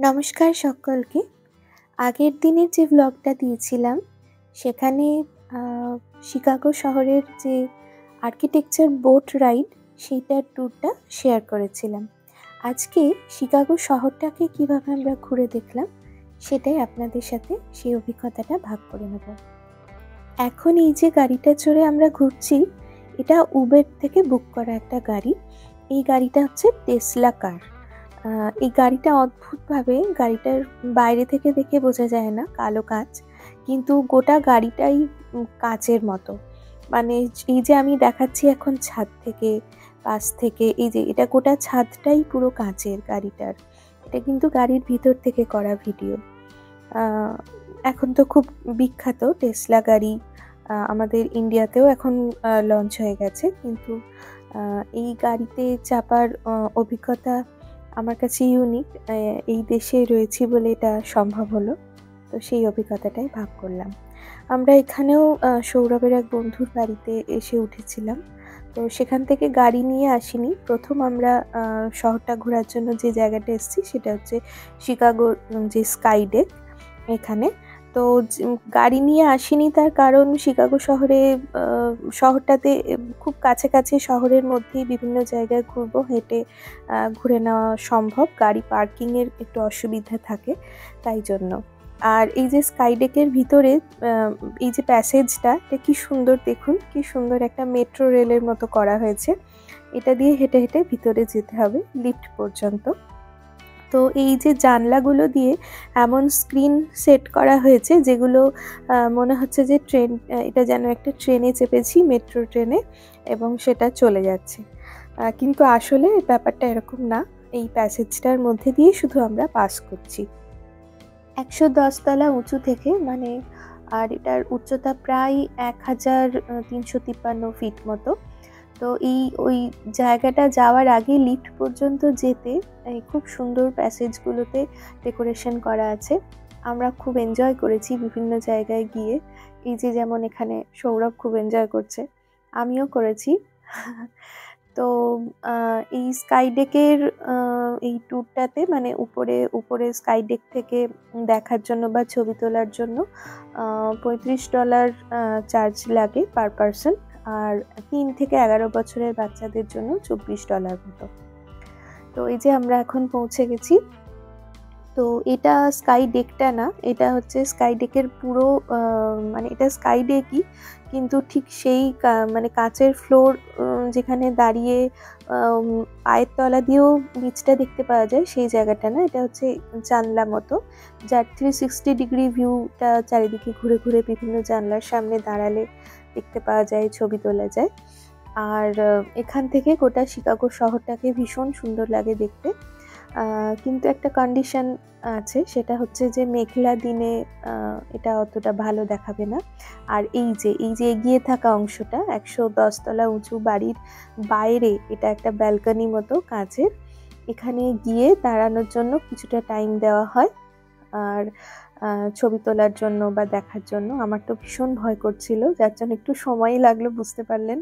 নমস্কার সকলকে। আগের দিনের যে ব্লগটা দিয়েছিলাম সেখানে শিকাগো শহরের যে আর্কিটেকচার বোট রাইড সেইটার ট্যুরটা শেয়ার করেছিলাম। আজকে শিকাগো শহরটাকে কিভাবে আমরা ঘুরে দেখলাম সেটাই আপনাদের সাথে সেই অভিজ্ঞতাটা ভাগ করে নেব। এখন এই যে গাড়িটা চড়ে আমরা ঘুরছি এটা উবের থেকে বুক করা একটা গাড়ি। এই গাড়িটা হচ্ছে টেসলা কার। এই গাড়িটা অদ্ভুতভাবে গাড়িটার বাইরে থেকে দেখে বোঝা যায় না, কালো কাঁচ, কিন্তু গোটা গাড়িটাই কাঁচের মতো। মানে এই যে আমি দেখাচ্ছি এখন ছাদ থেকে, পাশ থেকে, এই যে এটা গোটা ছাদটাই পুরো কাঁচের গাড়িটার। এটা কিন্তু গাড়ির ভিতর থেকে করা ভিডিও। এখন তো খুব বিখ্যাত টেসলা গাড়ি, আমাদের ইন্ডিয়াতেও এখন লঞ্চ হয়ে গেছে, কিন্তু এই গাড়িতে চাপার অভিজ্ঞতা আমার কাছে ইউনিক। এই দেশে রয়েছি বলে এটা সম্ভব হলো, তো সেই অভিজ্ঞতাটাই ভাগ করলাম। আমরা এখানেও সৌরভের এক বন্ধুর বাড়িতে এসে উঠেছিলাম, তো সেখান থেকে গাড়ি নিয়ে আসিনি। প্রথম আমরা শহরটা ঘোরার জন্য যে জায়গাটা এসেছি সেটা হচ্ছে শিকাগোর যে স্কাই ডেক এখানে। তো গাড়ি নিয়ে আসিনি তার কারণ শিকাগো শহরটাতে খুব কাছাকাছি, শহরের মধ্যেই বিভিন্ন জায়গায় ঘুরবো, হেঁটে ঘুরে নেওয়া সম্ভব, গাড়ি পার্কিংয়ের একটু অসুবিধা থাকে তাই জন্য। আর এই যে স্কাই ডেকের ভিতরে এই যে প্যাসেজটা, এটা কি সুন্দর, দেখুন কি সুন্দর একটা মেট্রো রেলের মতো করা হয়েছে। এটা দিয়ে হেঁটে হেঁটে ভিতরে যেতে হবে লিফট পর্যন্ত। তো এই যে জানলাগুলো দিয়ে এমন স্ক্রিন সেট করা হয়েছে যেগুলো মনে হচ্ছে যে এটা যেন একটা ট্রেনে চেপেছি, মেট্রো ট্রেনে, এবং সেটা চলে যাচ্ছে। কিন্তু আসলে ব্যাপারটা এরকম না, এই প্যাসেজটার মধ্যে দিয়ে শুধু আমরা পাস করছি 110 তলা উঁচু থেকে, মানে, আর এটার উচ্চতা প্রায় 1353 ফিট মতো। তো ওই জায়গাটা যাওয়ার আগে লিফট পর্যন্ত যেতে এই খুব সুন্দর প্যাসেজগুলোতে ডেকোরেশন করা আছে। আমরা খুব এনজয় করেছি বিভিন্ন জায়গায় গিয়ে। এই যে যেমন এখানে সৌরভ খুব এনজয় করছে, আমিও করেছি। তো এই স্কাই ডেকের এই ট্যুরটাতে, মানে উপরে স্কাই ডেক থেকে দেখার জন্য বা ছবি তোলার জন্য $35 চার্জ লাগে পার পারসন, আর 3 থেকে 11 বছরের বাচ্চাদের জন্য $24 মতো। তো এই যে আমরা এখন পৌঁছে গেছি। তো এটা স্কাই ডেকটা না, এটা হচ্ছে স্কাই ডেকের পুরো মানে এটা স্কাই ডেকই, কিন্তু ঠিক সেই মানে কাচের ফ্লোর, যেখানে দাঁড়িয়ে পায়ের তলা দিয়েও নিচটা দেখতে পাওয়া যায় সেই জায়গাটা না, এটা হচ্ছে জানলা মতো, যার 360 ডিগ্রি ভিউটা চারিদিকে ঘুরে ঘুরে বিভিন্ন জানলার সামনে দাঁড়ালে দেখতে পাওয়া যায়, ছবি তোলা যায়। আর এখান থেকে গোটা শিকাগো শহরটাকে ভীষণ সুন্দর লাগে দেখতে। কিন্তু একটা কন্ডিশন আছে, সেটা হচ্ছে যে মেঘলা দিনে এটা অতটা ভালো দেখাবে না। আর এই যে এগিয়ে থাকা অংশটা 110 তলা উঁচু বাড়ির বাইরে, এটা একটা ব্যালকনি মতো কাঁচের, এখানে গিয়ে দাঁড়ানোর জন্য কিছুটা টাইম দেওয়া হয় আর ছবি তোলার জন্য বা দেখার জন্য। আমার তো ভীষণ ভয় করছিল, যার জন্য একটু সময়ই লাগলো, বুঝতে পারলেন।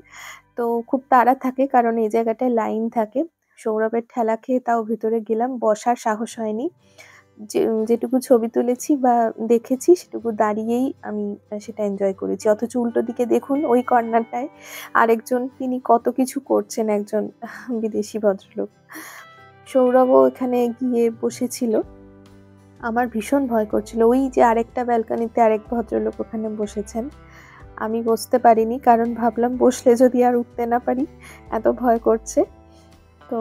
তো খুব তাড়া থাকে কারণ এই জায়গাটায় লাইন থাকে। সৌরভের ঠেলা খেয়ে তাও ভিতরে গেলাম, বসার সাহস হয়নি। যেটুকু ছবি তুলেছি বা দেখেছি সেটুকু দাঁড়িয়েই আমি সেটা এনজয় করেছি। অথচ উল্টো দিকে দেখুন ওই কর্নারটায় আরেকজন, তিনি কত কিছু করছেন, একজন বিদেশি ভদ্রলোক। সৌরভও এখানে গিয়ে বসেছিল। আমার ভীষণ ভয় করছিল। ওই যে আরেকটা ব্যালকনিতে আরেক ভদ্রলোক ওখানে বসেছেন, আমি বসতে পারিনি কারণ ভাবলাম বসলে যদি আর উঠতে না পারি, এত ভয় করছে। তো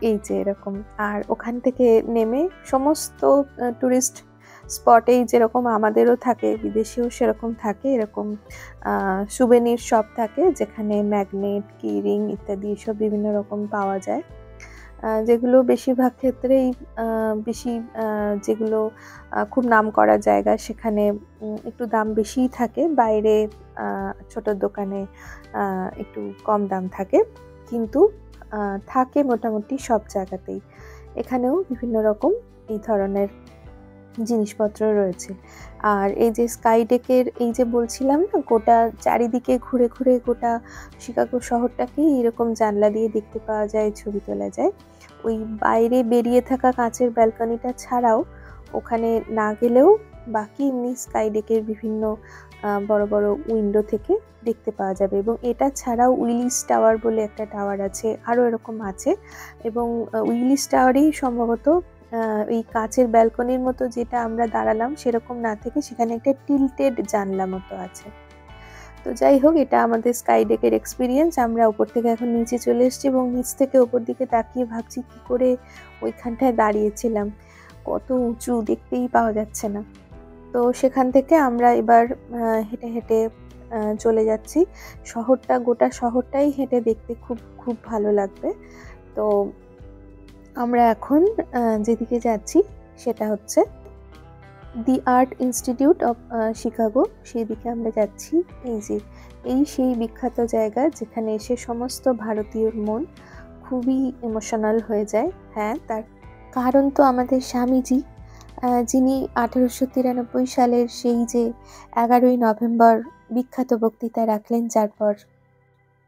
এই যে এরকম। আর ওখান থেকে নেমে সমস্ত টুরিস্ট স্পটেই যেরকম আমাদেরও থাকে, বিদেশেও সেরকম থাকে, এরকম সুভেনির শপ থাকে যেখানে ম্যাগনেট, কি রিং ইত্যাদি এসব বিভিন্ন রকম পাওয়া যায়, যেগুলো বেশিরভাগ ক্ষেত্রেই যেগুলো খুব নাম করা জায়গা সেখানে একটু দাম বেশিই থাকে, বাইরে ছোট দোকানে একটু কম দাম থাকে, কিন্তু থাকে মোটামুটি সব জায়গাতেই। এখানেও বিভিন্ন রকম এই ধরনের জিনিসপত্র রয়েছে। আর এই যে স্কাই ডেকের এই যে বলছিলাম না, গোটা চারিদিকে ঘুরে ঘুরে গোটা শিকাগো শহরটাকেই এরকম জানলা দিয়ে দেখতে পাওয়া যায়, ছবি তোলা যায়। ওই বাইরে বেরিয়ে থাকা কাঁচের ব্যালকনিটা ছাড়াও ওখানে না গেলেও বাকি এমনি স্কাই ডেকের বিভিন্ন বড় বড় উইন্ডো থেকে দেখতে পাওয়া যাবে। এবং এটা ছাড়াও উইলিস টাওয়ার বলে একটা টাওয়ার আছে, আরও এরকম আছে। এবং উইলিস টাওয়ারেই সম্ভবত এই কাঁচের ব্যালকনির মতো যেটা আমরা দাঁড়ালাম সেরকম না থেকে সেখানে একটা টিল্টেড জানলা মতো আছে। তো যাই হোক, এটা আমাদের স্কাই ডেকের এক্সপিরিয়েন্স। আমরা ওপর থেকে এখন নিচে চলে এসেছি এবং নিচ থেকে ওপর দিকে তাকিয়ে ভাবছি কি করে ওইখানটায় দাঁড়িয়েছিলাম, কত উঁচু, দেখতেই পাওয়া যাচ্ছে না। তো সেখান থেকে আমরা এবার হেঁটে হেঁটে চলে যাচ্ছি শহরটা, গোটা শহরটাই হেঁটে দেখতে খুব খুব ভালো লাগবে। তো আমরা এখন যেদিকে যাচ্ছি সেটা হচ্ছে দি আর্ট ইনস্টিটিউট অফ শিকাগো, সেই দিকে আমরা যাচ্ছি। এই সেই বিখ্যাত জায়গা যেখানে এসে সমস্ত ভারতীয়র মন খুবই ইমোশনাল হয়ে যায়। হ্যাঁ, তার কারণ তো আমাদের স্বামীজি, যিনি 1893 সালের সেই যে 11ই নভেম্বর বিখ্যাত বক্তৃতা রাখলেন, যার পর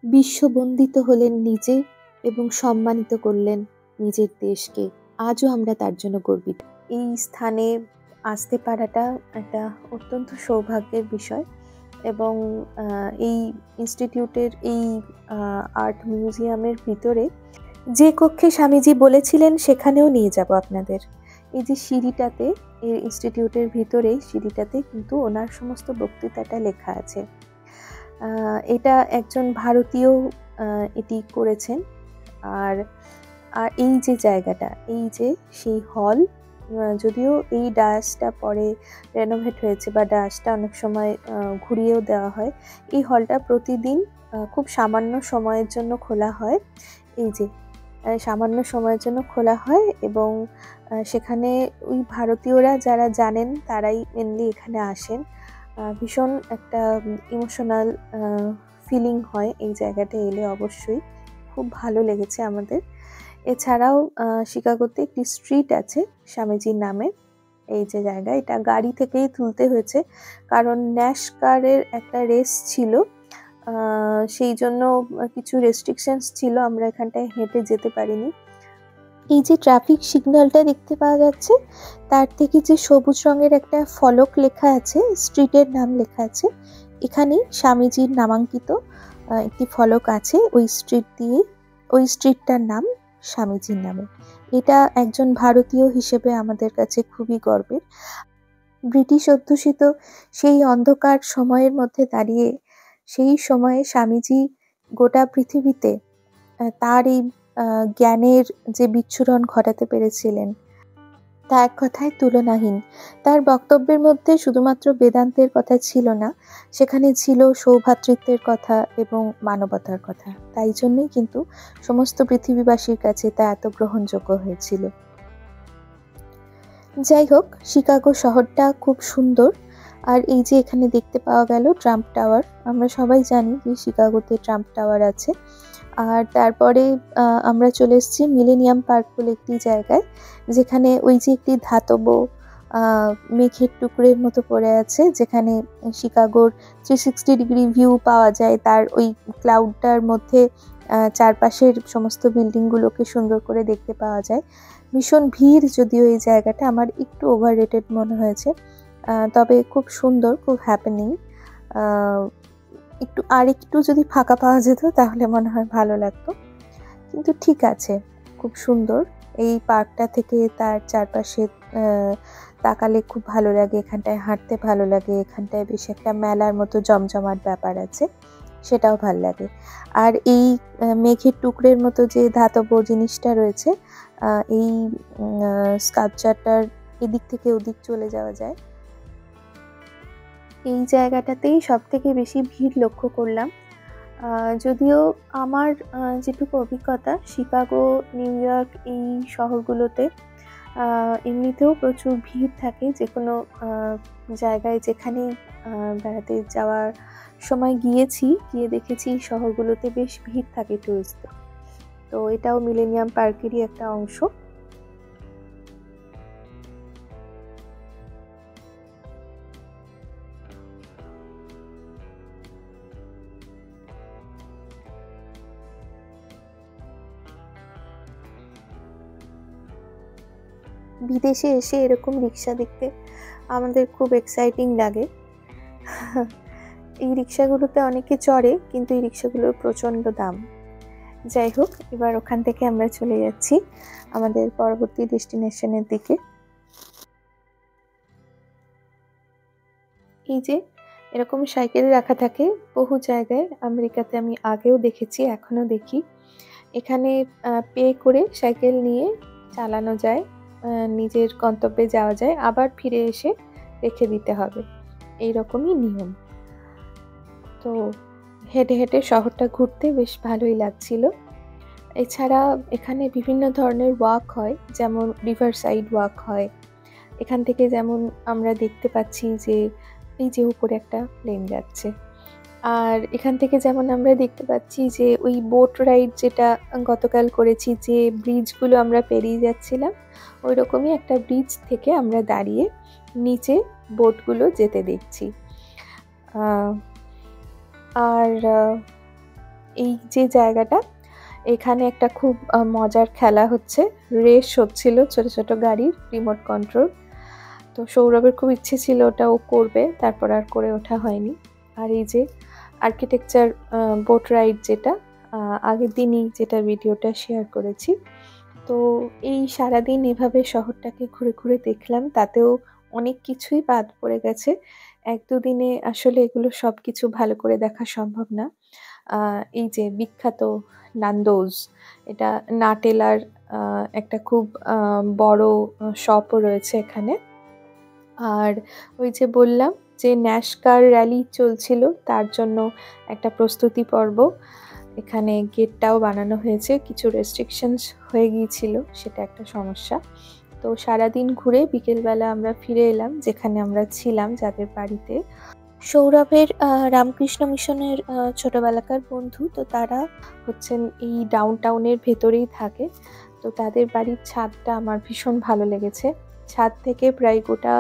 বিশ্ববন্দিত হলেন নিজে এবং সম্মানিত করলেন নিজের দেশকে। আজও আমরা তার জন্য গর্বিত। এই স্থানে আসতে পারাটা একটা অত্যন্ত সৌভাগ্যের বিষয়। এবং এই ইনস্টিটিউটের এই আর্ট মিউজিয়ামের ভিতরে যে কক্ষে স্বামীজি বলেছিলেন সেখানেও নিয়ে যাব আপনাদের। এই যে সিঁড়িটাতে, এই ইনস্টিটিউটের ভিতরে সিঁড়িটাতে কিন্তু ওনার সমস্ত বক্তৃতাটা লেখা আছে। এটা একজন ভারতীয় এটি করেছেন। আর এই যে জায়গাটা, এই যে সেই হল, যদিও এই ডায়াসটা পরে রেনোভেট হয়েছে বা ডায়াসটা অনেক সময় ঘুরিয়েও দেওয়া হয়, এই হলটা প্রতিদিন খুব সামান্য সময়ের জন্য খোলা হয়। এই যে সামান্য সময়ের জন্য খোলা হয় এবং সেখানে ওই ভারতীয়রা যারা জানেন তারাই মেনলি এখানে আসেন। ভীষণ একটা ইমোশনাল ফিলিং হয় এই জায়গাটা এলে, অবশ্যই খুব ভালো লেগেছে আমাদের। এছাড়াও শিকাগোতে একটি স্ট্রিট আছে স্বামীজির নামে। এই যে জায়গা, এটা গাড়ি থেকেই তুলতে হয়েছে কারণ ন্যাশকারের একটা রেস ছিল, সেই জন্য কিছু রেস্ট্রিকশনস ছিল, আমরা এখানটায় হেঁটে যেতে পারিনি। এই যে ট্রাফিক সিগন্যালটা দেখতে পাওয়া যাচ্ছে, তার থেকে যে সবুজ রঙের একটা ফলক লেখা আছে, স্ট্রিটের নাম লেখা আছে, এখানেই স্বামীজির নামাঙ্কিত একটি ফলক আছে ওই স্ট্রিট দিয়ে। ওই স্ট্রিটটার নাম স্বামীজির নামে। এটা একজন ভারতীয় হিসেবে আমাদের কাছে খুবই গর্বের। ব্রিটিশ অধ্যুষিত সেই অন্ধকার সময়ের মধ্যে দাঁড়িয়ে সেই সময়ে স্বামীজি গোটা পৃথিবীতে তার এই জ্ঞানের যে বিচ্ছুরণ ঘটাতে পেরেছিলেন তা এক কথায় তুলনাহীন। তার বক্তব্যের মধ্যে শুধুমাত্র বেদান্তের কথা ছিল না, সেখানে ছিল সৌভ্রাতৃত্বের কথা এবং মানবতার কথা। তাই জন্যই কিন্তু সমস্ত পৃথিবীবাসীর কাছে তা এত গ্রহণযোগ্য হয়েছিল। যাই হোক, শিকাগো শহরটা খুব সুন্দর। আর এই যে এখানে দেখতে পাওয়া গেল ট্রাম্প টাওয়ার, আমরা সবাই জানি যে শিকাগোতে ট্রাম্প টাওয়ার আছে। আর তারপরে আমরা চলে এসেছি মিলেনিয়াম পার্ক বলে একটি জায়গায়, যেখানে ওই যে একটি ধাতব মেঘের টুকরের মতো পড়ে আছে, যেখানে শিকাগোর 360 ডিগ্রি ভিউ পাওয়া যায়। তার ওই ক্লাউডটার মধ্যে চারপাশের সমস্ত বিল্ডিংগুলোকে সুন্দর করে দেখতে পাওয়া যায়। ভীষণ ভিড় যদিও এই জায়গাটা, আমার একটু ওভাররেটেড মনে হয়েছে, তবে খুব সুন্দর, খুব হ্যাপেনিং। একটু যদি ফাঁকা পাওয়া যেত তাহলে মনে হয় ভালো লাগতো, কিন্তু ঠিক আছে, খুব সুন্দর। এই পার্কটা থেকে তার চারপাশে তাকালে খুব ভালো লাগে, এখানটায় হাঁটতে ভালো লাগে, এখানটায় বেশ একটা মেলার মতো জমজমাট ব্যাপার আছে, সেটাও ভালো লাগে। আর এই মেঘের টুকরের মতো যে ধাতব জিনিসটা রয়েছে, এই স্কাল্পচারটার এদিক থেকে ওদিক চলে যাওয়া যায়। এই জায়গাটাতেই সব থেকে বেশি ভিড় লক্ষ্য করলাম। যদিও আমার যেটুকু অভিজ্ঞতা, শিকাগো, নিউ ইয়র্ক এই শহরগুলোতে এমনিতেও প্রচুর ভিড় থাকে। যে কোনো জায়গায় যেখানেই বেড়াতে যাওয়ার সময় গিয়ে দেখেছি শহরগুলোতে বেশ ভিড় থাকে টুরিস্টদের। তো এটাও মিলেনিয়াম পার্কেরই একটা অংশ। বিদেশে এসে এরকম রিক্সা দেখতে আমাদের খুব এক্সাইটিং লাগে। এই রিক্সাগুলোতে অনেকে চড়ে, কিন্তু এই রিক্সাগুলোর প্রচণ্ড দাম। যাই হোক, এবার ওখান থেকে আমরা চলে যাচ্ছি আমাদের পরবর্তী ডেস্টিনেশনের দিকে। এই যে এরকম সাইকেল রাখা থাকে বহু জায়গায়, আমেরিকাতে আমি আগেও দেখেছি, এখনো দেখি। এখানে পে করে সাইকেল নিয়ে চালানো যায়, নিজের গন্তব্যে যাওয়া যায়, আবার ফিরে এসে রেখে দিতে হবে, এই রকমই নিয়ম। তো হেঁটে হেঁটে শহরটা ঘুরতে বেশ ভালোই লাগছিল। এছাড়া এখানে বিভিন্ন ধরনের ওয়াক হয়, যেমন রিভার সাইড ওয়াক হয়। এখান থেকে যেমন আমরা দেখতে পাচ্ছি যে এই যে উপরে একটা প্লেন যাচ্ছে, আর এখান থেকে যেমন আমরা দেখতে পাচ্ছি যে ওই বোট রাইড যেটা গতকাল করেছি, যে ব্রিজগুলো আমরা পেরিয়ে যাচ্ছিলাম, ওই রকমই একটা ব্রিজ থেকে আমরা দাঁড়িয়ে নিচে বোটগুলো যেতে দেখছি। আর এই যে জায়গাটা, এখানে একটা খুব মজার খেলা হচ্ছে, রেস হচ্ছিল ছোট ছোট গাড়ির রিমোট কন্ট্রোল। তো সৌরভের খুব ইচ্ছে ছিল ওটা ও করবে, তারপর আর করে ওঠা হয়নি। আর এই যে আর্কিটেকচার বোট রাইড, যেটা আগের দিনই যেটা ভিডিওটা শেয়ার করেছি। তো এই সারাদিন এভাবে শহরটাকে ঘুরে ঘুরে দেখলাম, তাতেও অনেক কিছুই বাদ পড়ে গেছে। 1-2 দিনে আসলে এগুলো সব কিছু ভালো করে দেখা সম্ভব না। এই যে বিখ্যাত নান্দোজ, এটা নাটেলার একটা খুব বড় শপও রয়েছে এখানে। আর ওই যে বললাম যে ন্যাশকার র্যালি চলছিল, তার জন্য একটা প্রস্তুতি পর্ব, এখানে গেটটাও বানানো হয়েছে। কিছু রেস্ট্রিকশনস হয়ে গিয়েছিল, সেটা একটা সমস্যা। তো সারাদিন ঘুরে বিকেলবেলা আমরা ফিরে এলাম যেখানে আমরা ছিলাম, যাদের বাড়িতে। সৌরভের রামকৃষ্ণ মিশনের ছোটবেলাকার বন্ধু, তো তারা হচ্ছেন এই ডাউন টাউনের ভেতরেই থাকে। তো তাদের বাড়ির ছাদটা আমার ভীষণ ভালো লেগেছে। ছাদ থেকে প্রায় গোটা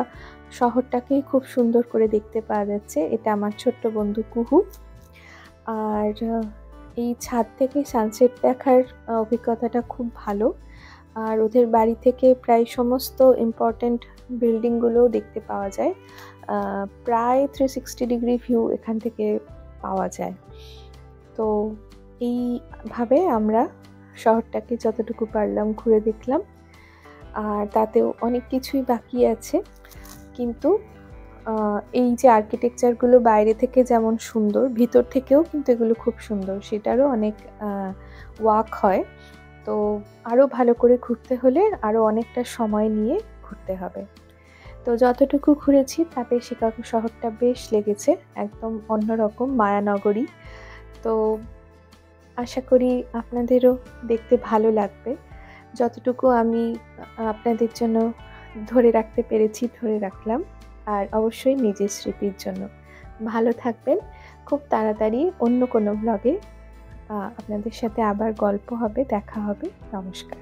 শহরটাকেই খুব সুন্দর করে দেখতে পাওয়া যাচ্ছে। এটা আমার ছোট্ট বন্ধু কুহু। আর এই ছাদ থেকে সানসেট দেখার অভিজ্ঞতাটা খুব ভালো। আর ওদের বাড়ি থেকে প্রায় সমস্ত ইম্পর্ট্যান্ট বিল্ডিংগুলোও দেখতে পাওয়া যায়। প্রায় 360 ডিগ্রি ভিউ এখান থেকে পাওয়া যায়। তো এইভাবে আমরা শহরটাকে যতটুকু পারলাম ঘুরে দেখলাম। আর তাতেও অনেক কিছুই বাকি আছে, কিন্তু এই যে আর্কিটেকচারগুলো বাইরে থেকে যেমন সুন্দর, ভিতর থেকেও কিন্তু এগুলো খুব সুন্দর, সেটারও অনেক ওয়াক হয়। তো আরও ভালো করে ঘুরতে হলে আরও অনেকটা সময় নিয়ে ঘুরতে হবে। তো যতটুকু ঘুরেছি তাতে শিকাগো শহরটা বেশ লেগেছে, একদম অন্যরকম মায়ানগরী। তো আশা করি আপনাদেরও দেখতে ভালো লাগবে। যতটুকু আমি আপনাদের জন্য ধরে রাখতে পেরেছি ধরে রাখলাম। আর অবশ্যই নিজের স্মৃতির জন্য। ভালো থাকবেন। খুব তাড়াতাড়ি অন্য কোনো ব্লগে আপনাদের সাথে আবার গল্প হবে, দেখা হবে। নমস্কার।